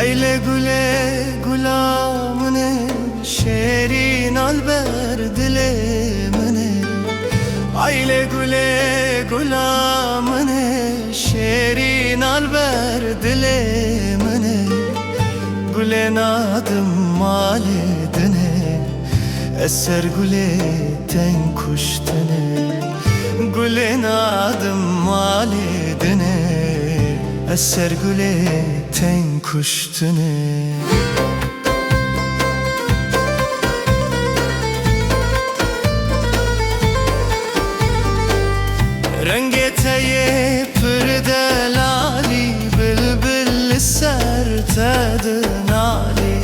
Aile güle gulamını şerin alber dilemine. Aile güle gulamını şerin alber dilemine. Gülen adım maledine eser güle ten kuştene. Gülen adım maledine eser güle ten kuştune. Rengeteye pırde lali bülbül sertede nali.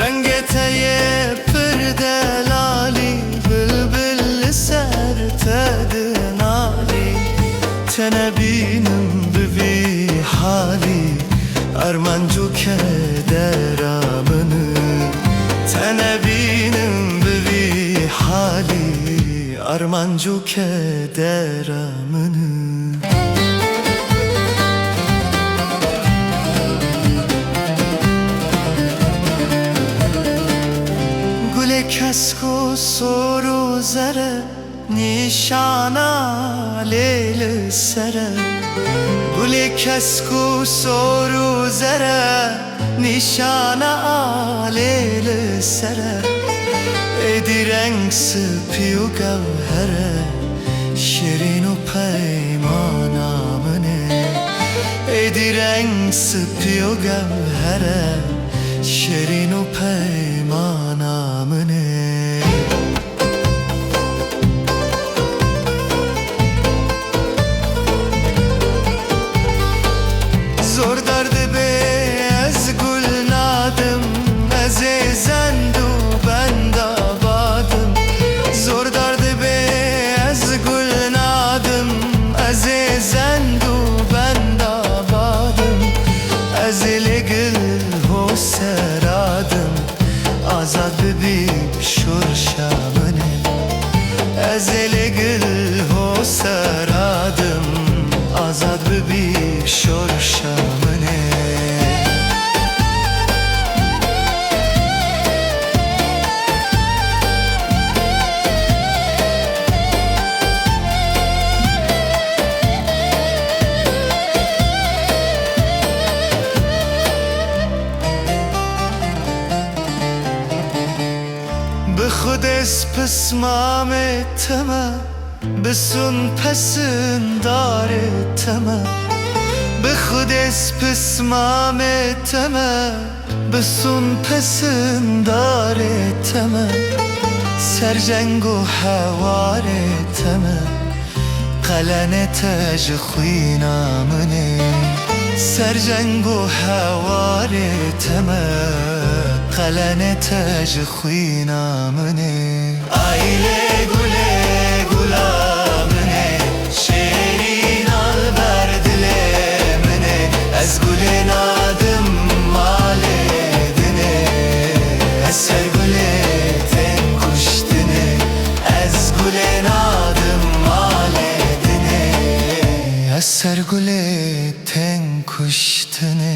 Rengeteye pırde lali bülbül sertede nali. Tenebinim bir hali armancu kederamını. Tenebinim bir hali armancu kederamını. Gule kesko soru zere nişana leyli sere. Gule kesku soru zere nişana aleyli sere. Edirenk sıpyu gevhere şirin u peymanamine. Edirenk sıpyu gevhere şirin u peymanamine. Zor derdi be ez gül nadım ezizendu ben dabadım. Zor derdi be ez gül nadım ezizendu ben dabadım. Ezili gül ho seradım azad bibim şurşamını. Ezili gül ho seradım azad bibim şurşamını. بخود اسپسمام تمه بسون پسن داره تمه. بخود اسپسمام تمه بسون پسن داره تمه. سرجنگ و حواره تمه قلن تاج خوینامنه. سرجنگ و حواره تمه قلن تاج خوینامنه. Aile güle gulamine şerin alber dilemine. Ez gülen adım maledine eser güle ten kuştine. Ez gülen adım maledine eser güle ten kuştine.